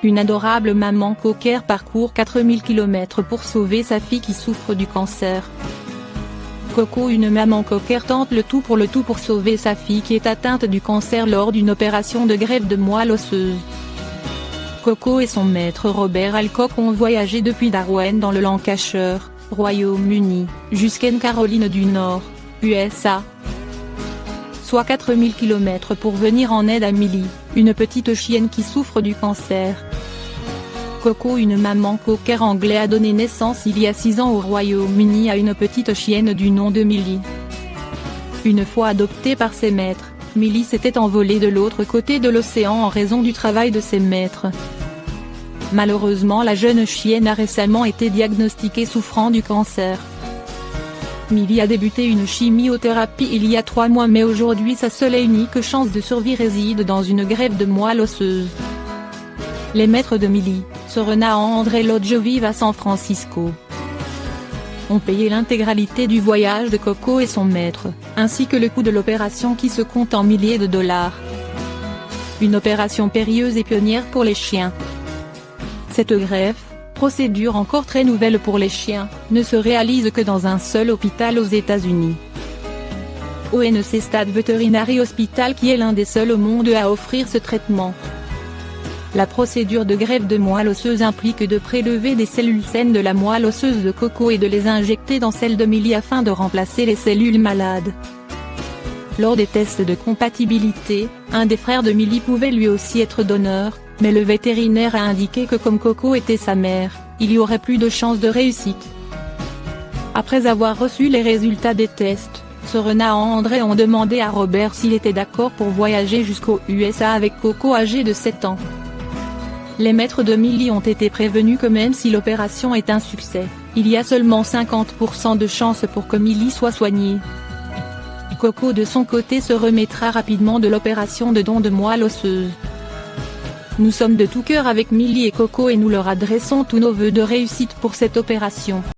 Une adorable maman cocker parcourt 4000 km pour sauver sa fille qui souffre du cancer. Coco. Une maman cocker tente le tout pour sauver sa fille qui est atteinte du cancer lors d'une opération de greffe de moelle osseuse. Coco et son maître Robert Alcock ont voyagé depuis Darwin dans le Lancashire, Royaume-Uni, jusqu'en Caroline du Nord, USA. Soit 4000 km pour venir en aide à Millie, une petite chienne qui souffre du cancer. Coco. Une maman cocker anglaise a donné naissance il y a 6 ans au Royaume-Uni à une petite chienne du nom de Millie. Une fois adoptée par ses maîtres, Millie s'était envolée de l'autre côté de l'océan en raison du travail de ses maîtres. Malheureusement, la jeune chienne a récemment été diagnostiquée souffrant du cancer. Millie a débuté une chimiothérapie il y a 3 mois, mais aujourd'hui sa seule et unique chance de survie réside dans une greffe de moelle osseuse. Les maîtres de Millie, Serena et André Lodge, vivent à San Francisco, ont payé l'intégralité du voyage de Coco et son maître, ainsi que le coût de l'opération qui se compte en milliers de dollars. Une opération périlleuse et pionnière pour les chiens. Cette greffe, procédure encore très nouvelle pour les chiens, ne se réalise que dans un seul hôpital aux États-Unis. ONC State Veterinary Hospital, qui est l'un des seuls au monde à offrir ce traitement. La procédure de greffe de moelle osseuse implique de prélever des cellules saines de la moelle osseuse de Coco et de les injecter dans celles de Millie afin de remplacer les cellules malades. Lors des tests de compatibilité, un des frères de Millie pouvait lui aussi être donneur, mais le vétérinaire a indiqué que comme Coco était sa mère, il y aurait plus de chances de réussite. Après avoir reçu les résultats des tests, Serena et André ont demandé à Robert s'il était d'accord pour voyager jusqu'aux USA avec Coco âgée de 7 ans. Les maîtres de Millie ont été prévenus que même si l'opération est un succès, il y a seulement 50% de chances pour que Millie soit soignée. Coco de son côté se remettra rapidement de l'opération de don de moelle osseuse. Nous sommes de tout cœur avec Millie et Coco et nous leur adressons tous nos vœux de réussite pour cette opération.